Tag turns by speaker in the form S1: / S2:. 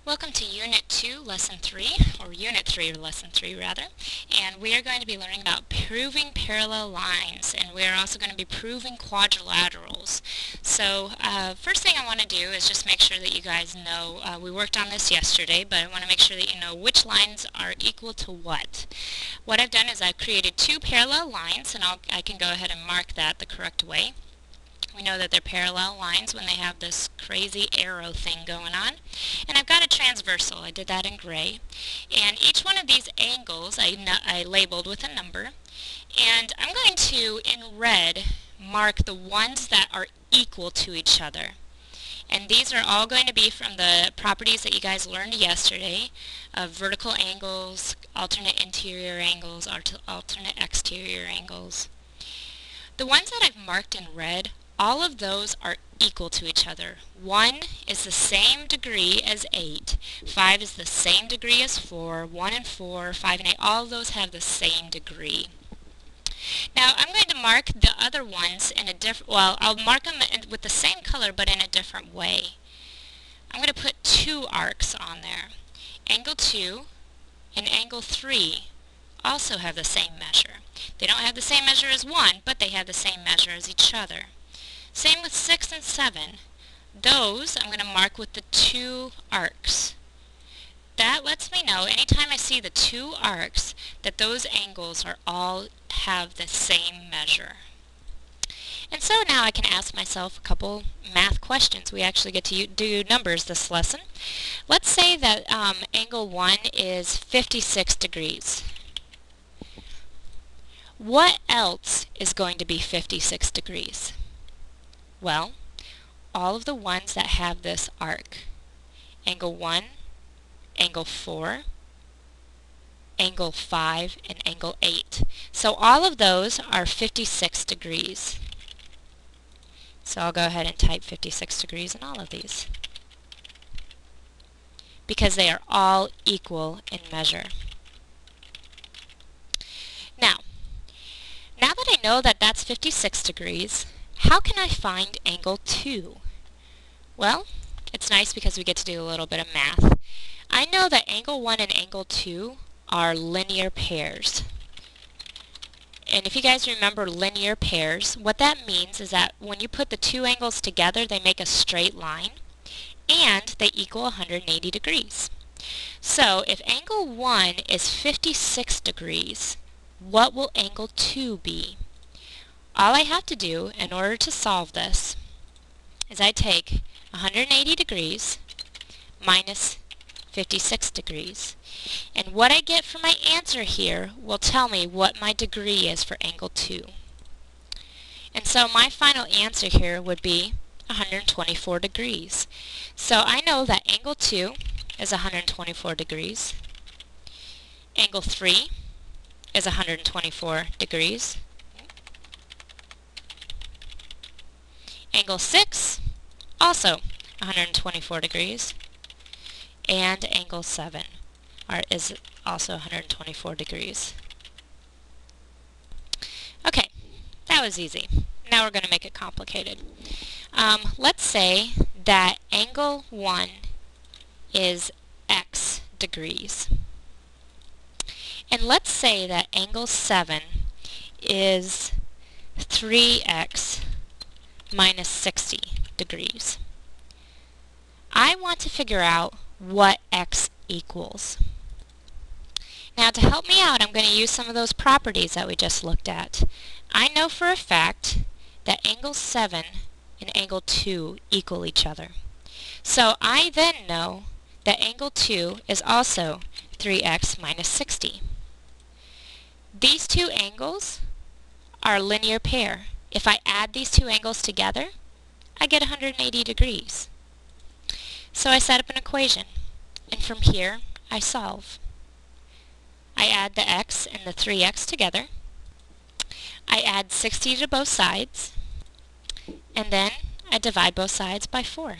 S1: Welcome to Unit 2, Lesson 3, or Unit 3, or Lesson 3 rather, and we are going to be learning about proving parallel lines, and we are also going to be proving quadrilaterals. So first thing I want to do is just make sure that you guys know, we worked on this yesterday, but I want to make sure that you know which lines are equal to what. What I've done is I've created two parallel lines, and I can go ahead and mark that the correct way. We know that they're parallel lines when they have this crazy arrow thing going on. And I've got a transversal. I did that in gray. And each one of these angles I labeled with a number. And I'm going to, in red, mark the ones that are equal to each other. And these are all going to be from the properties that you guys learned yesterday of vertical angles, alternate interior angles, alternate exterior angles. The ones that I've marked in red, all of those are equal to each other. 1 is the same degree as 8. 5 is the same degree as 4. 1 and 4, 5 and 8, all of those have the same degree. Now I'm going to mark the other ones in a different, I'll mark them with the same color but in a different way. I'm going to put two arcs on there. Angle 2 and angle 3 also have the same measure. They don't have the same measure as 1, but they have the same measure as each other. Same with 6 and 7. Those I'm going to mark with the two arcs. That lets me know anytime I see the two arcs that those angles are all have the same measure. And so now I can ask myself a couple math questions. We actually get to do numbers this lesson. Let's say that angle 1 is 56 degrees. What else is going to be 56 degrees? Well, all of the ones that have this arc. Angle 1, angle 4, angle 5, and angle 8. So all of those are 56 degrees. So I'll go ahead and type 56 degrees in all of these, because they are all equal in measure. Now that I know that that's 56 degrees, how can I find angle 2? Well, it's nice because we get to do a little bit of math. I know that angle 1 and angle 2 are linear pairs. And if you guys remember linear pairs, what that means is that when you put the two angles together, they make a straight line, and they equal 180 degrees. So if angle 1 is 56 degrees, what will angle 2 be? All I have to do in order to solve this is I take 180 degrees minus 56 degrees. And what I get for my answer here will tell me what my degree is for angle 2. And so my final answer here would be 124 degrees. So I know that angle 2 is 124 degrees. Angle 3 is 124 degrees. Angle 6, also 124 degrees. And angle 7 is also 124 degrees. Okay, that was easy. Now we're going to make it complicated. Let's say that angle 1 is x degrees. And let's say that angle 7 is 3x minus 60 degrees. I want to figure out what x equals. Now to help me out, I'm going to use some of those properties that we just looked at. I know for a fact that angle 7 and angle 2 equal each other. So I then know that angle 2 is also 3x minus 60. These two angles are a linear pair. If I add these two angles together, I get 180 degrees. So I set up an equation, and from here I solve. I add the x and the 3x together. I add 60 to both sides, and then I divide both sides by 4.